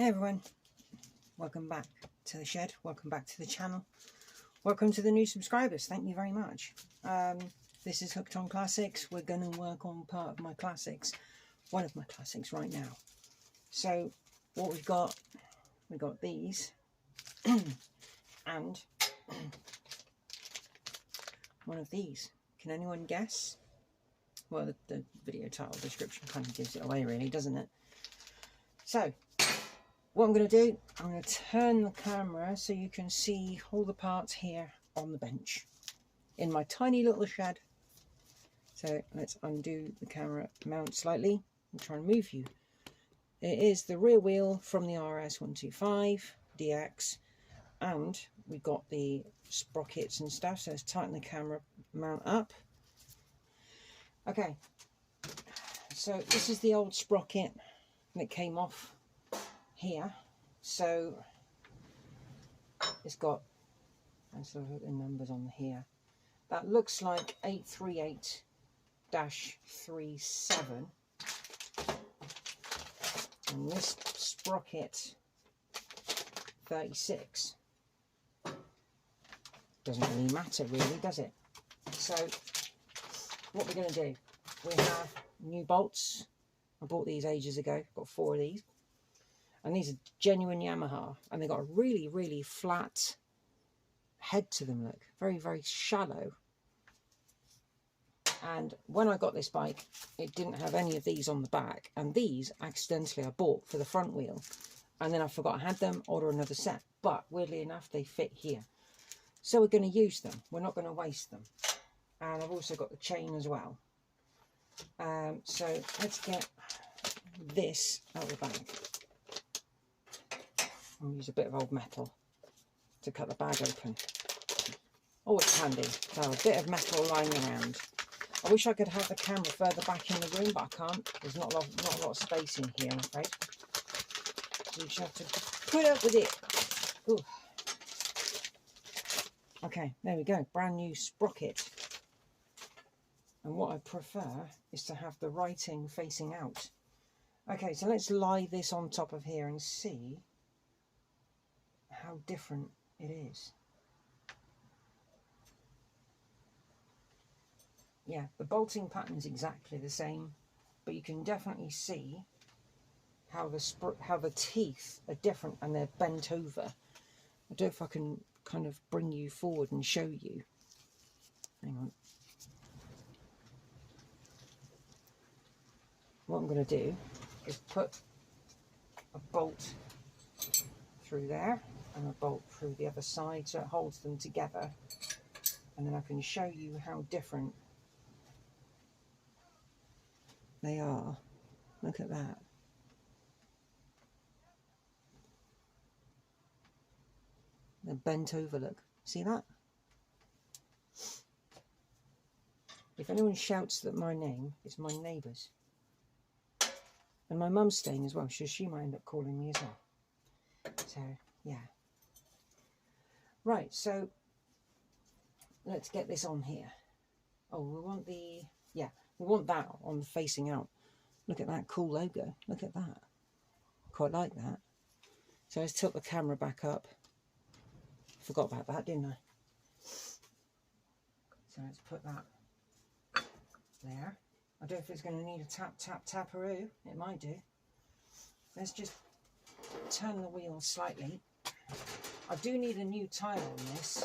Hey everyone, welcome back to the shed, welcome back to the channel, welcome to the new subscribers, thank you very much. This is Hooked on Classics. We're going to work on part of my classics, one of my classics right now. So what we got these and one of these. Can anyone guess? Well, the video title description kind of gives it away really, doesn't it? So what I'm going to do, I'm going to turn the camera so you can see all the parts here on the bench in my tiny little shed. So let's undo the camera mount slightly and try and move you. It is the rear wheel from the RS125 Dx, and we've got the sprockets and stuff, so let's tighten the camera mount up. Okay, so this is the old sprocket that came off here, so it's got, let's look at the numbers on here, that looks like 838-37, and this sprocket 36. Doesn't really matter really, does it? So what we're going to do, we have new bolts. I bought these ages ago, got 4 of these. And these are genuine Yamaha, and they've got a really, really flat head to them, look. Very, very shallow. And when I got this bike, it didn't have any of these on the back. And these, accidentally, I bought for the front wheel. And then I forgot I had them, order another set. But, weirdly enough, they fit here. So we're going to use them. We're not going to waste them. And I've also got the chain as well. So let's get this out of the bag. I'll use a bit of old metal to cut the bag open. Oh, it's handy to have a bit of metal lying around. I wish I could have the camera further back in the room, but I can't. There's not a lot of space in here, I'm afraid. So you just have to put up with it. Ooh. Okay, there we go. Brand new sprocket. And what I prefer is to have the writing facing out. Okay, so let's lie this on top of here and see how different it is. Yeah, the bolting pattern is exactly the same, but you can definitely see how the teeth are different and they're bent over. I don't know if I can kind of bring you forward and show you. Hang on. What I'm going to do is put a bolt through there and a bolt through the other side so it holds them together, and then I can show you how different they are. Look at that. They're bent over, look. See that? If anyone shouts that my name, it's my neighbours. And my mum's staying as well, so she might end up calling me as well. So, yeah. Right, so let's get this on here. Oh, we want we want that on facing out. Look at that cool logo. Look at that. Quite like that. So let's tilt the camera back up. Forgot about that, didn't I? So let's put that there. I don't know if it's going to need a taparoo. It might do. Let's just turn the wheel slightly. I do need a new tyre on this,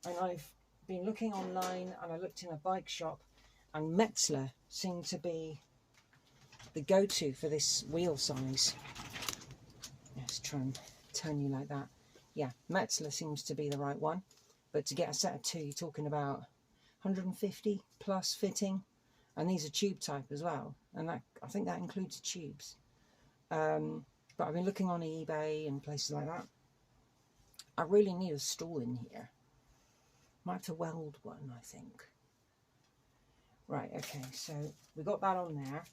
and I've been looking online and I looked in a bike shop, and Metzler seemed to be the go-to for this wheel size. Let's try and turn you like that. Yeah, Metzler seems to be the right one, but to get a set of 2 you're talking about 150 plus fitting, and these are tube type as well, and that, I think that includes tubes. But I've been looking on eBay and places like that. I really need a stool in here. Might have to weld one, I think. Right, okay, so we got that on there.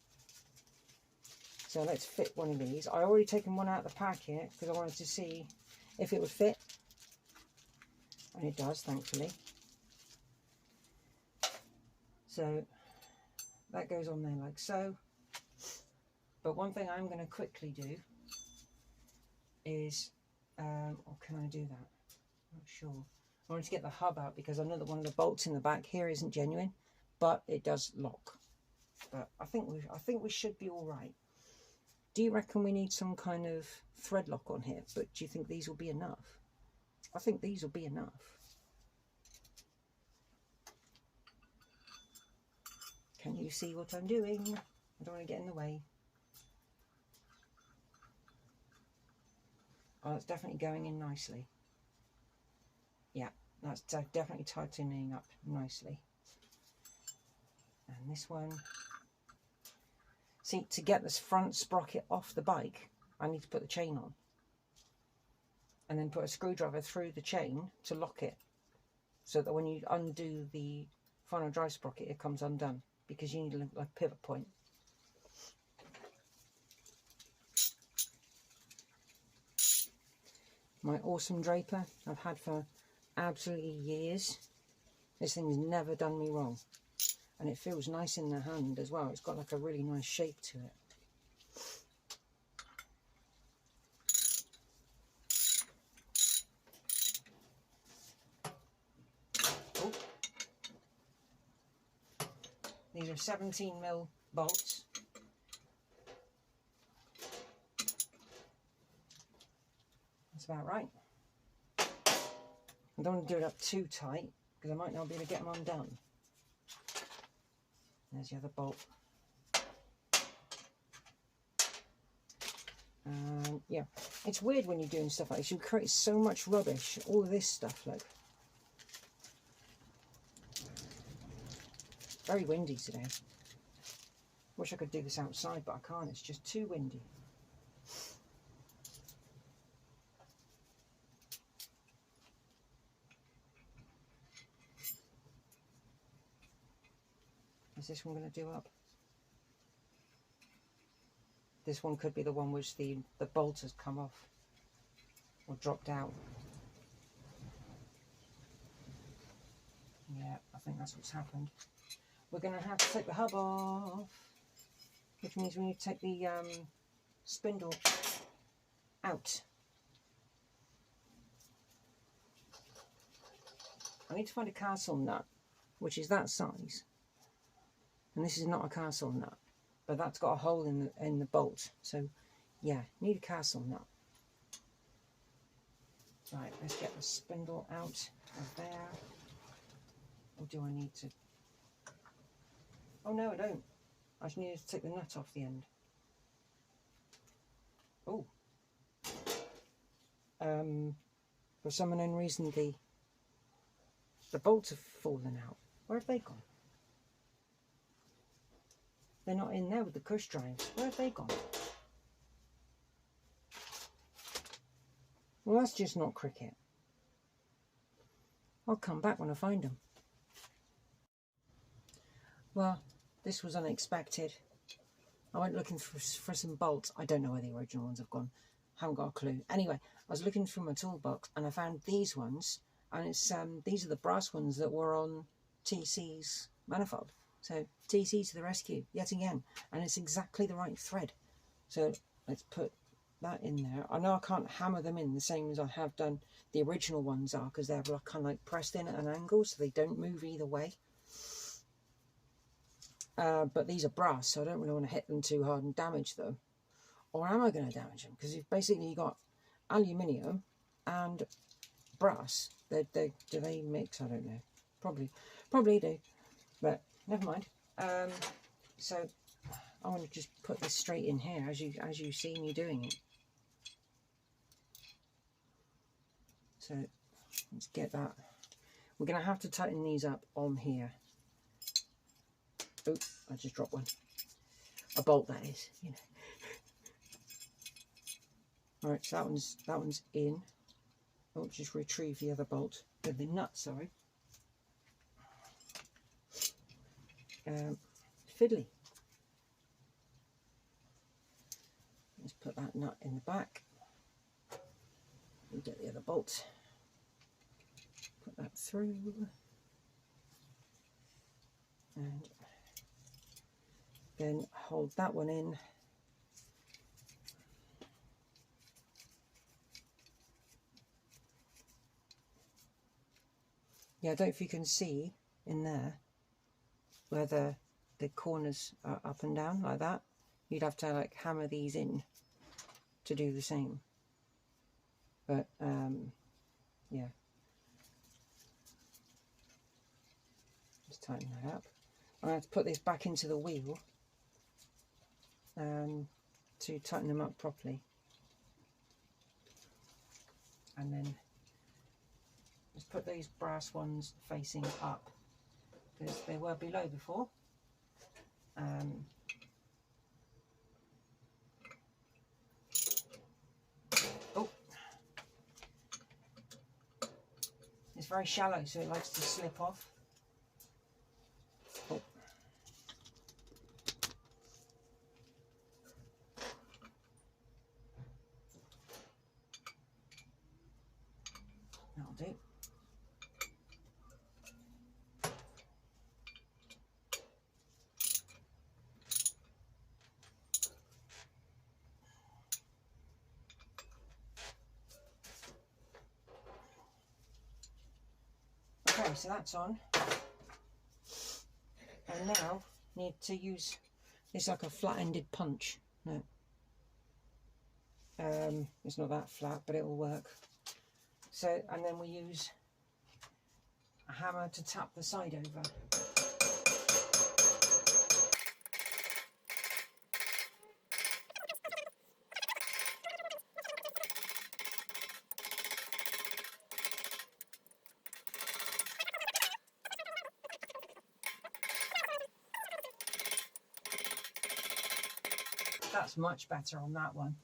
So let's fit one of these. I already taken one out of the packet because I wanted to see if it would fit. And it does, thankfully. So that goes on there like so. But one thing I'm going to quickly do is, or can I do that? Not sure. I wanted to get the hub out because I know that one of the bolts in the back here isn't genuine, but it does lock. But I think we should be all right. Do you reckon we need some kind of thread lock on here? But do you think these will be enough? I think these will be enough. Can you see what I'm doing? I don't want to get in the way. Oh, it's definitely going in nicely. Yeah, that's definitely tightening up nicely. And this one. See, to get this front sprocket off the bike, I need to put the chain on. And then put a screwdriver through the chain to lock it. So that when you undo the final drive sprocket, it comes undone. Because you need a pivot point. My awesome draper I've had for absolutely years. This thing's never done me wrong. And it feels nice in the hand as well. It's got like a really nice shape to it. Oh. These are 17mm bolts. That's about right. I don't want to do it up too tight because I might not be able to get them undone. There's the other bolt. Yeah, it's weird when you're doing stuff like this. You create so much rubbish. All of this stuff, look. Very windy today. Wish I could do this outside, but I can't. It's just too windy. Is this one going to do up? This one could be the one which the bolt has come off or dropped out. Yeah, I think that's what's happened. We're going to have to take the hub off, which means we need to take the spindle out. I need to find a castle nut, which is that size. And this is not a castle nut, but that's got a hole in the bolt. So, yeah, need a castle nut. Right, let's get the spindle out of there. Or do I need to? Oh no, I don't. I just need to take the nut off the end. Oh. For some unknown reason, the bolts have fallen out. Where have they gone? They're not in there with the cush drives. Where have they gone? Well, that's just not cricket. I'll come back when I find them. Well, this was unexpected. I went looking for some bolts. I don't know where the original ones have gone. Haven't got a clue. Anyway, I was looking through my toolbox and I found these ones. And it's these are the brass ones that were on TC's manifold. So TC to the rescue yet again, and it's exactly the right thread. So let's put that in there. I know I can't hammer them in the same as I have done the original ones are, because they're kind of like pressed in at an angle, so they don't move either way. But these are brass, so I don't really want to hit them too hard and damage them. Or am I going to damage them? Because you've basically got aluminium and brass. Do they mix? I don't know. Probably do. But never mind. So I want to just put this straight in here as you see me doing it. So let's get that. We're going to have to tighten these up on here. Oh, I just dropped one. A bolt, that is. You know. All right, so that one's in. I'll just retrieve the other bolt. The nut, sorry. Fiddly. Let's put that nut in the back and get the other bolt. Put that through and then hold that one in. Yeah, I don't know if you can see in there where the corners are up and down like that. You'd have to like hammer these in to do the same. But yeah, just tighten that up. I'm going to have to put this back into the wheel to tighten them up properly, and then just put these brass ones facing up because they were below before. Oh, it's very shallow, so it likes to slip off. Oh. That'll do. Okay, so that's on. And now need to use this like a flat-ended punch. No, it's not that flat, but it will work. So, and then we use a hammer to tap the side over. That's much better on that one.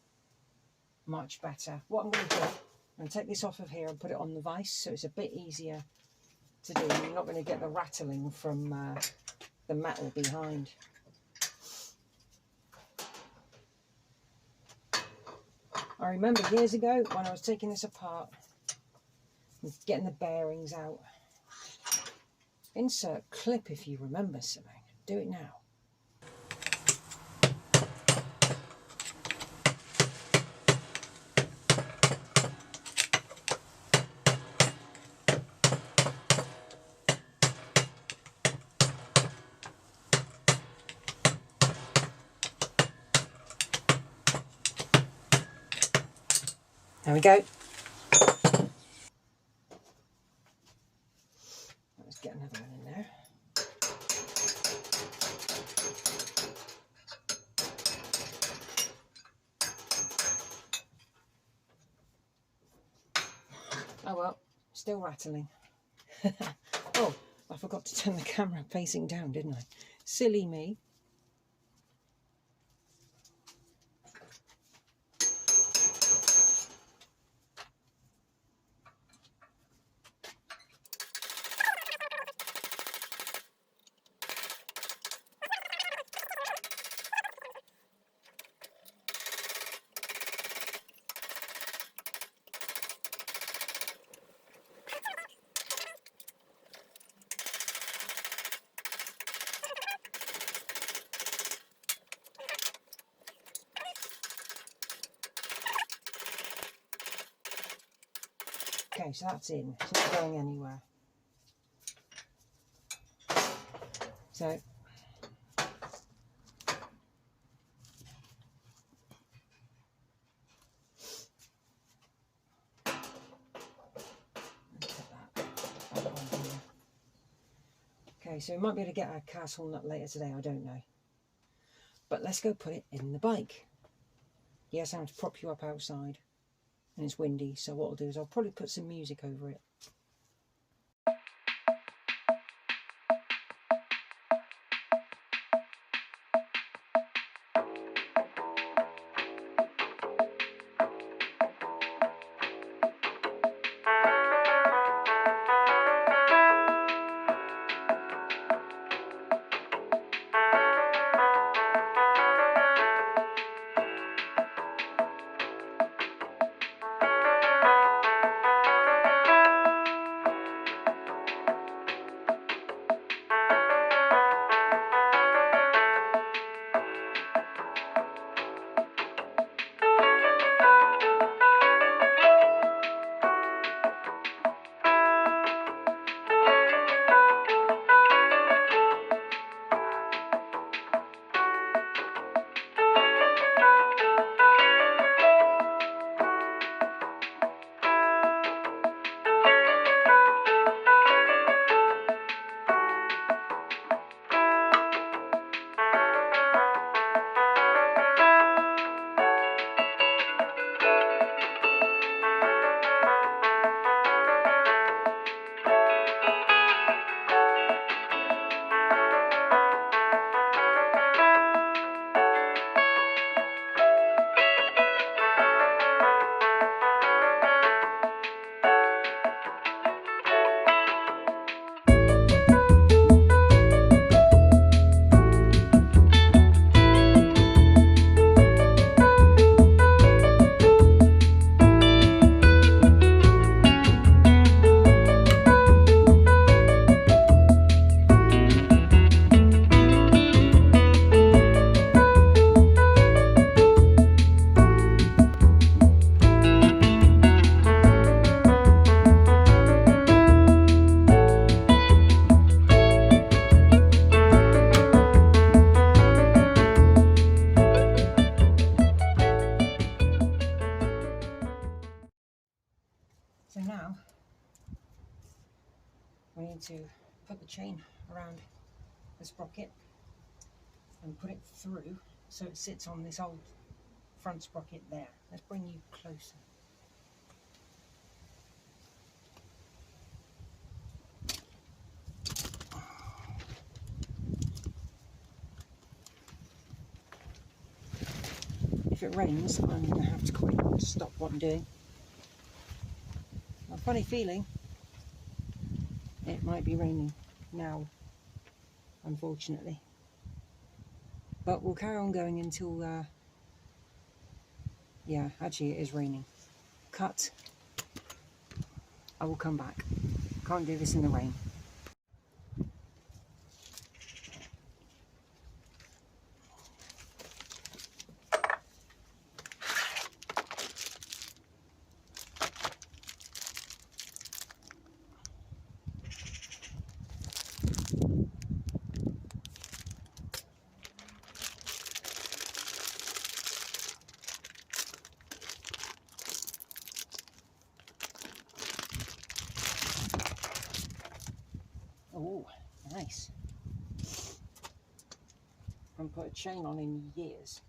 Much better. What I'm going to do, I'm going to take this off of here and put it on the vise so it's a bit easier to do. You're not going to get the rattling from the metal behind. I remember years ago when I was taking this apart and getting the bearings out. Insert clip if you remember something. Do it now. There we go. Let's get another one in there. Oh well, still rattling. Oh, I forgot to turn the camera facing down, didn't I? Silly me. Okay, so that's in. It's not going anywhere. So okay, so we might be able to get our castle nut later today, I don't know. But let's go put it in the bike. Yes, I have to prop you up outside and it's windy, so what I'll do is I'll probably put some music over it. we need to put the chain around the sprocket and put it through so it sits on this old front sprocket there. Let's bring you closer. If it rains, I'm going to have to quite stop what I'm doing. A funny feeling it might be raining now, unfortunately. But we'll carry on going until, yeah, actually it is raining. Cut. I will come back. Can't do this in the rain. Oh, nice. I haven't put a chain on in years.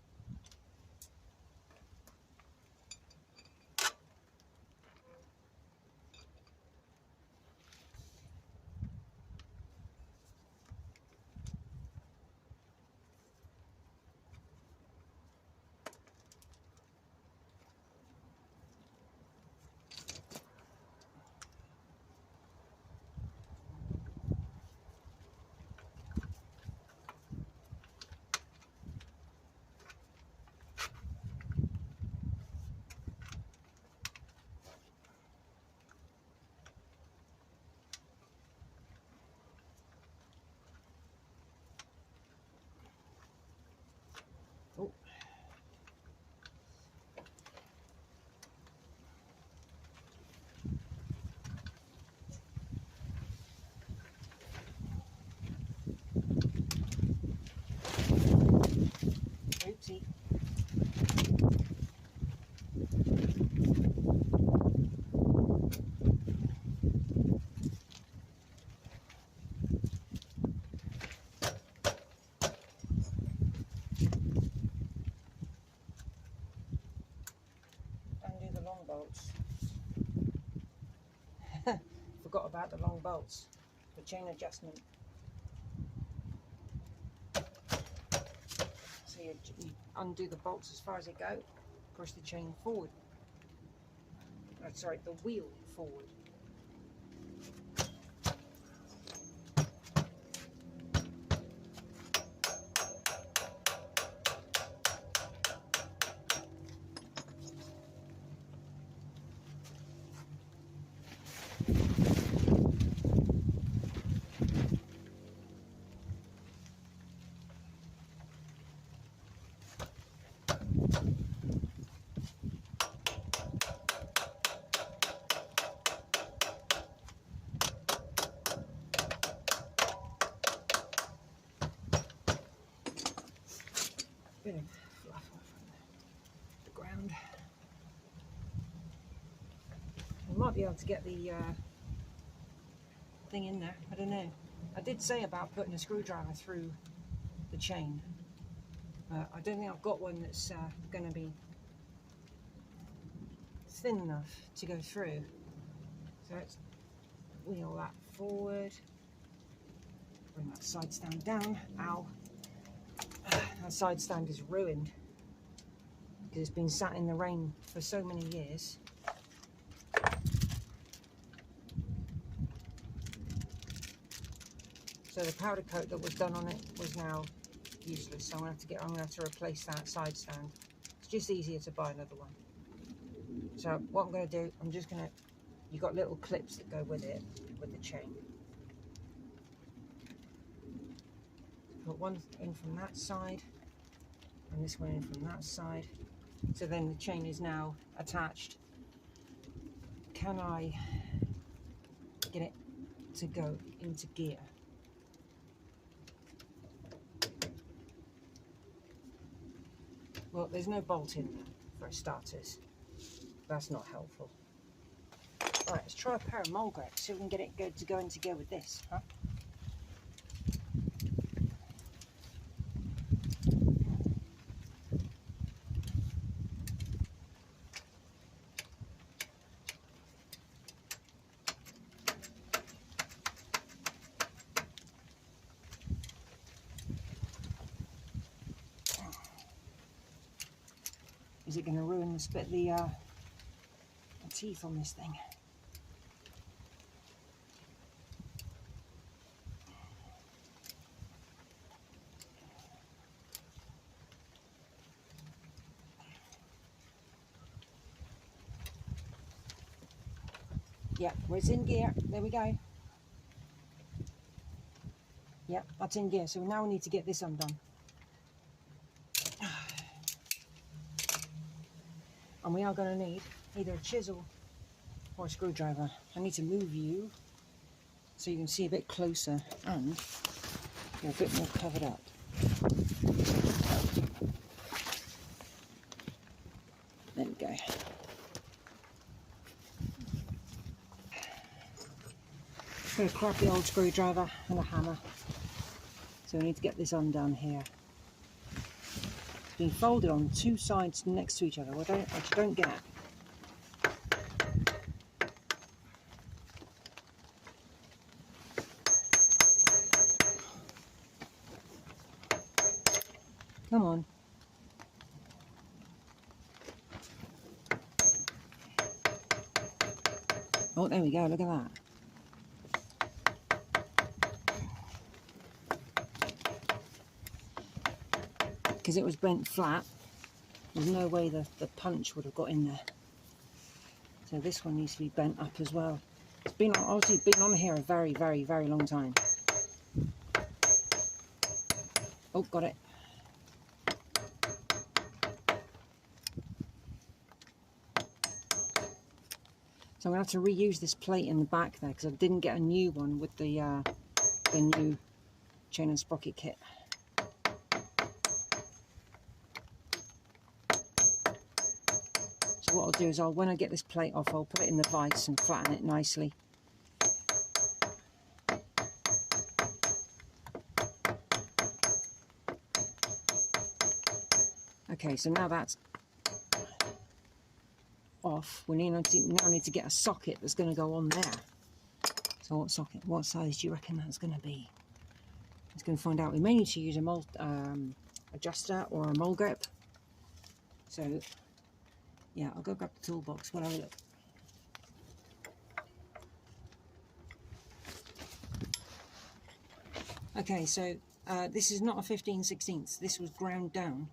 Oh. Oopsie. Undo the long bolts. Forgot about the long bolts. The chain adjustment. So you undo the bolts as far as they go, push the chain forward. Sorry, the wheel forward. Bit of fluff off the ground. We might be able to get the thing in there, I don't know. I did say about putting a screwdriver through the chain. I don't think I've got one that's going to be thin enough to go through. So let's wheel that forward. Bring that side stand down. Ow. That side stand is ruined because it's been sat in the rain for so many years. So the powder coat that was done on it was now useless. So I'm going to have to replace that side stand. It's just easier to buy another one. So what I'm going to do, you've got little clips that go with it, with the chain. Put one in from that side and this one in from that side. So then the chain is now attached. Can I get it to go into gear? Well, there's no bolt in there for starters. That's not helpful. Right, let's try a pair of mole grips, see if we can get it to go in together with this, huh? Is it going to ruin the teeth on this thing? Yeah, well, it's in gear. There we go. Yeah, that's in gear. So now we need to get this undone. And we are going to need either a chisel or a screwdriver. I need to move you so you can see a bit closer and you're a bit more covered up. There we go. Got a crappy old screwdriver and a hammer. So we need to get this undone here. It's been folded on two sides next to each other, which I don't get. Come on. Oh, there we go, look at that. Because it was bent flat, there's no way the punch would have got in there. So this one needs to be bent up as well. It's been obviously been on here a very, very, very long time. Oh, got it. So I'm going to have to reuse this plate in the back there because I didn't get a new one with the new chain and sprocket kit. So what I'll do is when I get this plate off, I'll put it in the vise and flatten it nicely. Okay, so now that's off, we now need to get a socket that's going to go on there. So what socket, what size do you reckon that's going to be? It's going to find out. We may need to use a mold adjuster or a mole grip. So yeah, I'll go grab the toolbox. We'll have a look. Okay, so this is not a 15/16. This was ground down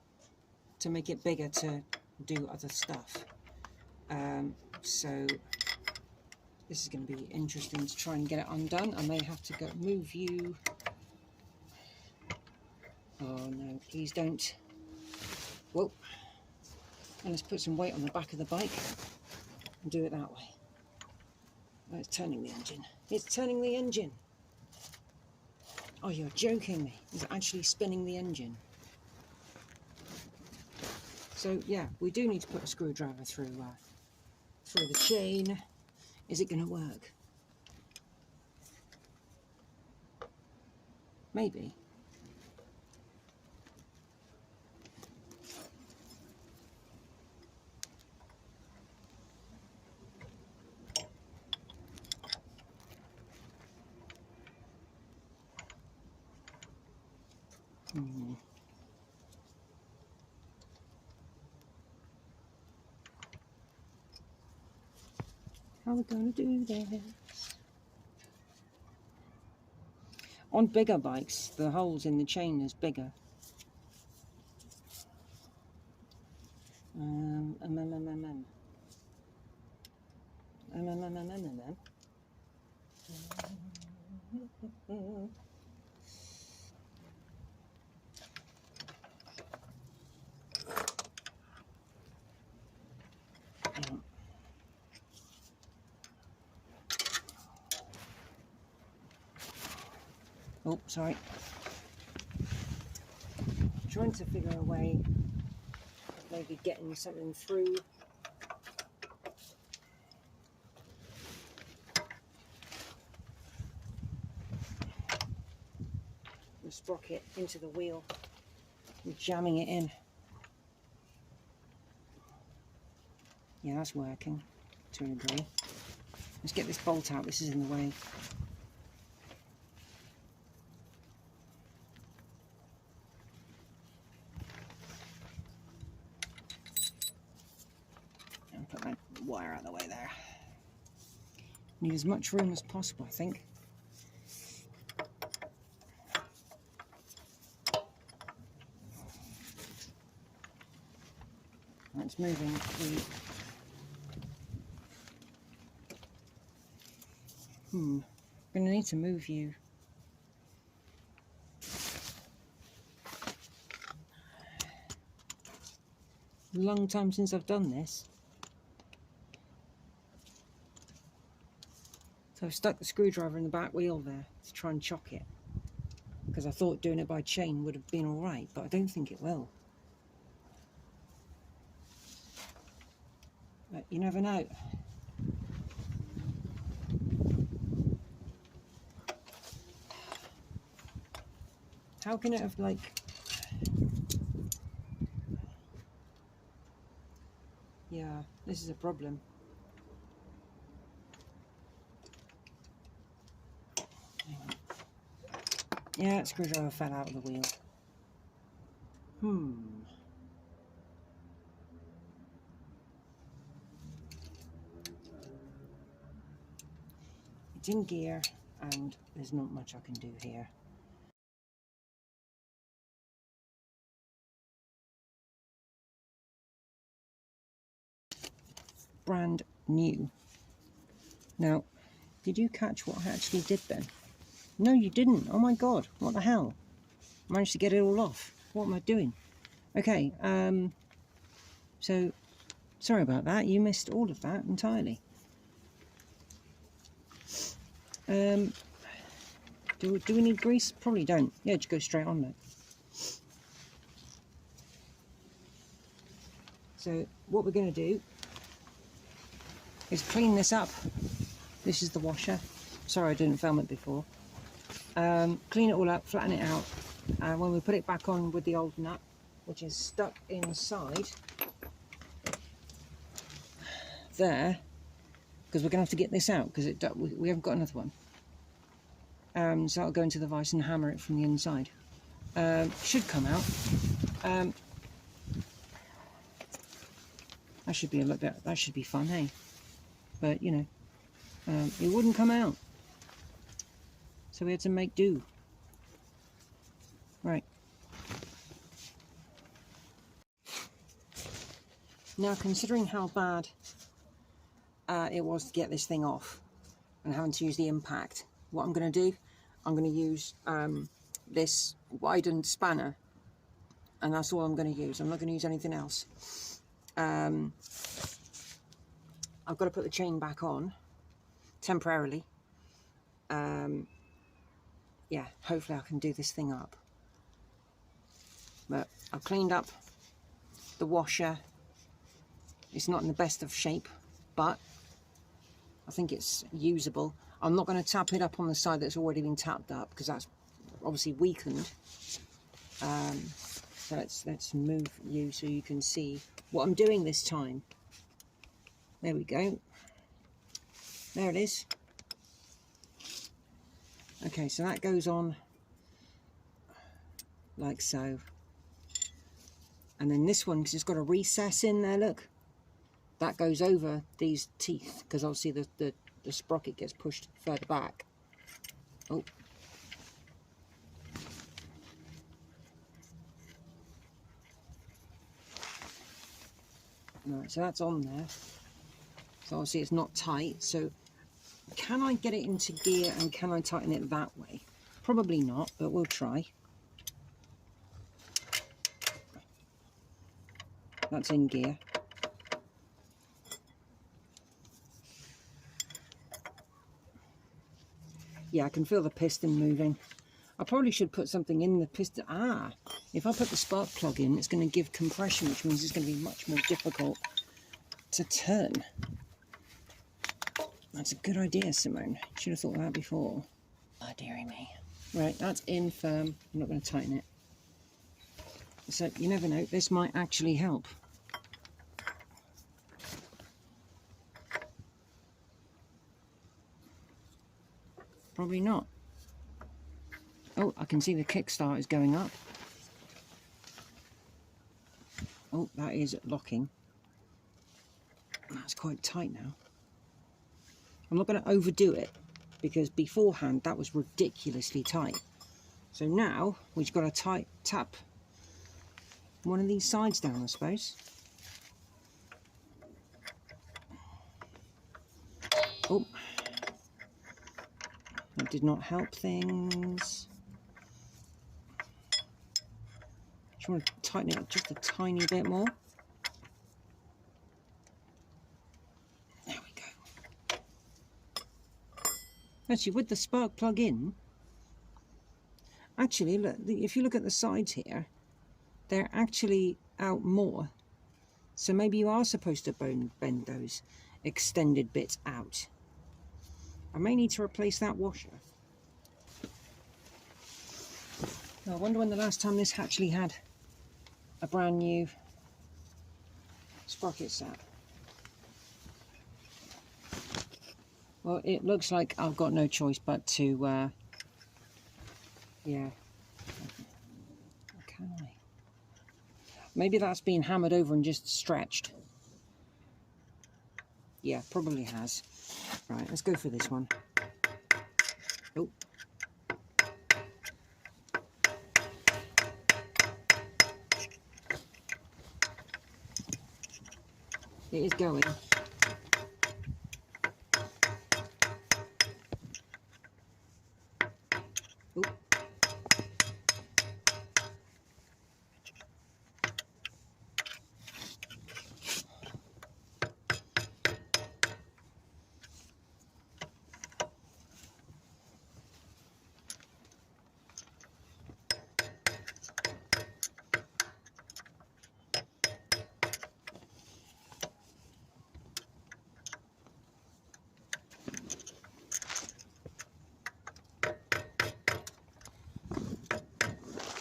to make it bigger to do other stuff. So this is going to be interesting to try and get it undone. I may have to go move you. Oh no, please don't. Whoa. And let's put some weight on the back of the bike and do it that way. Oh, it's turning the engine. It's turning the engine. Oh, you're joking me. It's actually spinning the engine. So yeah, we do need to put a screwdriver through the chain. Is it going to work? Maybe. How are we going to do this? On bigger bikes, the holes in the chain is bigger. Oh, sorry. Trying to figure a way of maybe getting something through. the sprocket into the wheel and jamming it in. Yeah, that's working to a degree. Let's get this bolt out, this is in the way. And put that wire out of the way there. Need as much room as possible, I think. It's moving. I'm going to need to move you. Long time since I've done this. So I've stuck the screwdriver in the back wheel there to try and chock it. Because I thought doing it by chain would have been alright, but I don't think it will. But you never know. How can it have, like... Yeah, this is a problem. Yeah, screwdriver fell out of the wheel. It's in gear, and there's not much I can do here. Brand new. Now, did you catch what I actually did then? No, you didn't. Oh my god, what the hell? I managed to get it all off. What am I doing? Okay, so sorry about that. You missed all of that entirely. Do we need grease? Probably don't. Yeah, just go straight on there. So what we're going to do is clean this up. This is the washer. Sorry I didn't film it before. Clean it all up, flatten it out. When we put it back on with the old nut, which is stuck inside there, because we're going to have to get this out because we haven't got another one. So I'll go into the vise and hammer it from the inside. Should come out. That should be a little bit. That should be fun, hey? But you know, it wouldn't come out, so we had to make do. Right. Now, considering how bad it was to get this thing off and having to use the impact, what I'm going to do, I'm going to use this widened spanner, and that's all I'm going to use. I'm not going to use anything else. I've got to put the chain back on temporarily. Yeah, hopefully I can do this thing up. But I've cleaned up the washer. It's not in the best of shape, but I think it's usable. I'm not going to tap it up on the side that's already been tapped up because that's obviously weakened. So let's move you so you can see what I'm doing this time. There we go. There it is. Okay, so that goes on like so. And then this one, because it's got a recess in there, look. That goes over these teeth, because obviously the sprocket gets pushed further back. Oh. Right, so that's on there. So obviously it's not tight. So can I get it into gear and can I tighten it that way? Probably not, but we'll try. That's in gear. Yeah, I can feel the piston moving. I probably should put something in the piston. Ah, if I put the spark plug in, it's going to give compression, which means it's going to be much more difficult to turn. That's a good idea, Simone. Should have thought of that before. Oh, dearie me. Right, that's in firm. I'm not going to tighten it. So you never know, this might actually help. Probably not. Oh, I can see the kickstart is going up. Oh, that is locking. That's quite tight now. I'm not going to overdo it, because beforehand that was ridiculously tight. So now we've got to tap one of these sides down, I suppose. Oh, that did not help things. Just want to tighten it up just a tiny bit more. There we go. Actually, with the spark plug in, actually, look, if you look at the sides here, they're actually out more. So maybe you are supposed to bend those extended bits out. I may need to replace that washer. I wonder when the last time this actually had a brand new sprocket set. Well, it looks like I've got no choice but to, yeah. Can I? Maybe that's been hammered over and just stretched. Yeah, probably has. Right, let's go for this one. Oh. It is going. Oh.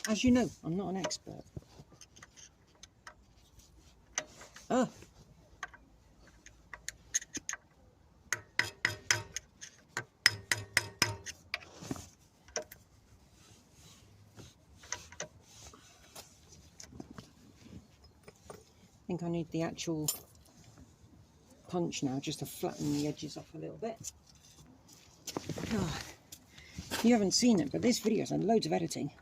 As you know, I'm not an expert. Oh. I think I need the actual punch now just to flatten the edges off a little bit. Oh. You haven't seen it, but this video's had loads of editing.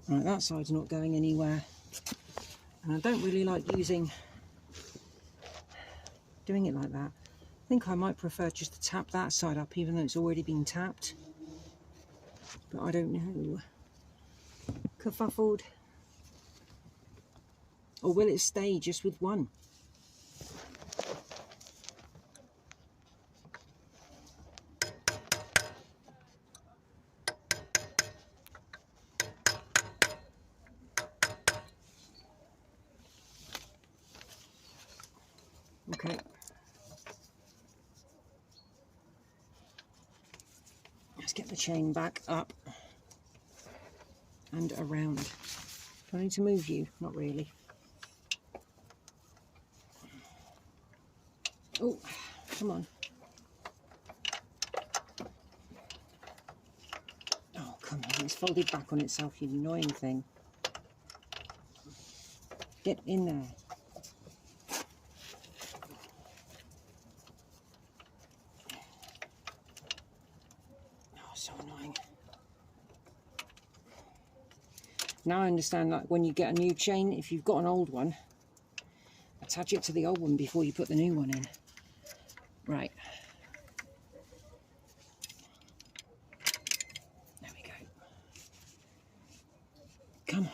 Right, that side's not going anywhere. And I don't really like doing it like that. I think I might prefer just to tap that side up, even though it's already been tapped. But I don't know. Kerfuffled. Or will it stay just with one? Okay. Let's get the chain back up and around. Do I need to move you? Not really. Oh, come on. Oh, come on. It's folded back on itself, you annoying thing. Get in there. Oh, so annoying. Now I understand that when you get a new chain, if you've got an old one, attach it to the old one before you put the new one in. Right. There we go. Come on.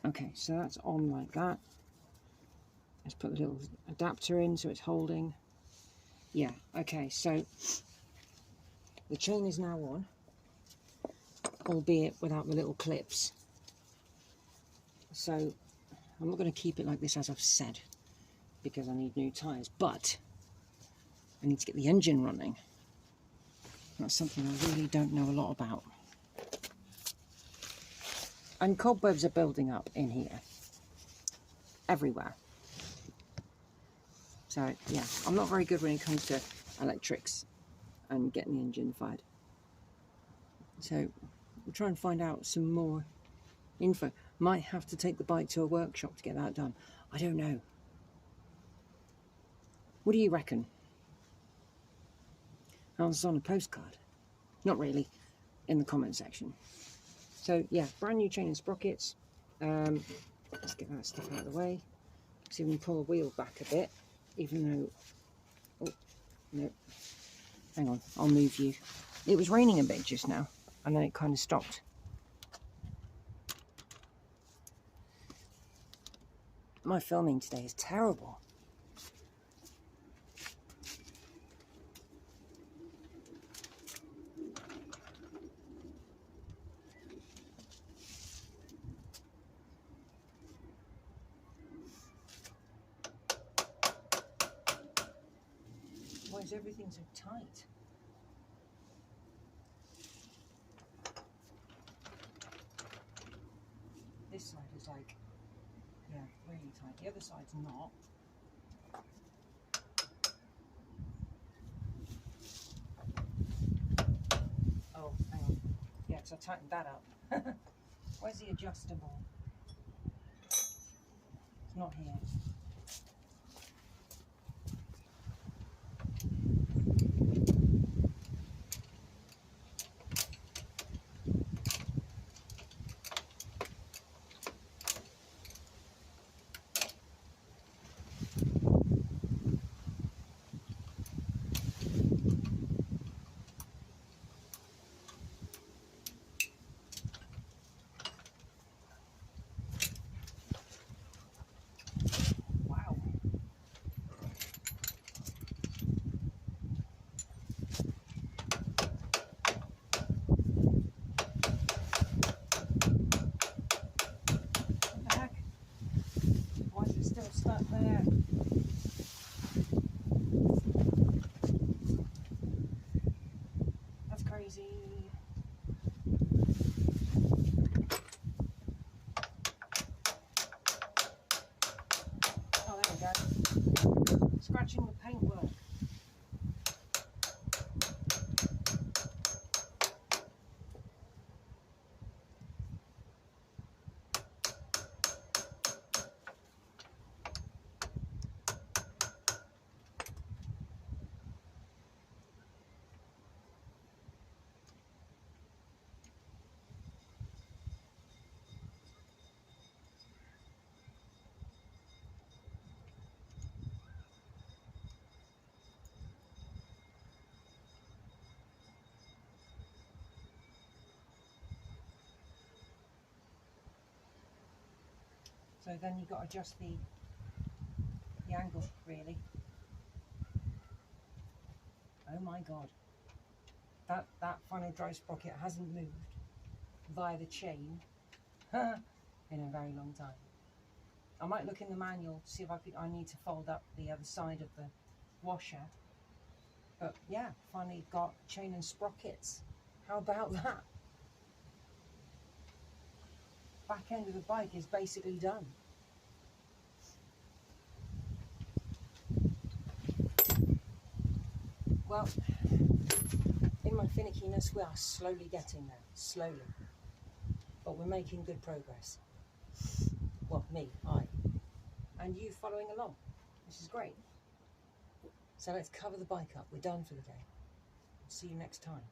Okay, so that's on like that. Let's put the little adapter in so it's holding. Yeah, okay, so the chain is now on, albeit without the little clips. So I'm not going to keep it like this, as I've said, because I need new tyres, but I need to get the engine running. That's something I really don't know a lot about. And cobwebs are building up in here, everywhere. So yeah, I'm not very good when it comes to electrics and getting the engine fired. So we'll try and find out some more info. Might have to take the bike to a workshop to get that done. I don't know. What do you reckon? I was on a postcard. Not really, in the comment section. So yeah, brand new chain and sprockets. Let's get that stuff out of the way. See if we can pull the wheel back a bit, even though, oh, no, hang on, I'll move you. It was raining a bit just now, and then it kind of stopped. My filming today is terrible. Why is everything so tight? This side is like, yeah, really tight. The other side's not. Oh, hang on. Yeah, so I tightened that up. Where's the adjustable? It's not here. Stuck there. That's crazy. Oh, there we go. Scratching the paintwork. So then you've got to adjust the angle, really. Oh my god. That final drive sprocket hasn't moved via the chain in a very long time. I might look in the manual to see if I need to fold up the other side of the washer. But yeah, finally got chain and sprockets. How about that? Back end of the bike is basically done. Well, in my finickiness, we are slowly getting there, slowly. But we're making good progress. Well, me, and you following along. This is great. So let's cover the bike up. We're done for the day. See you next time.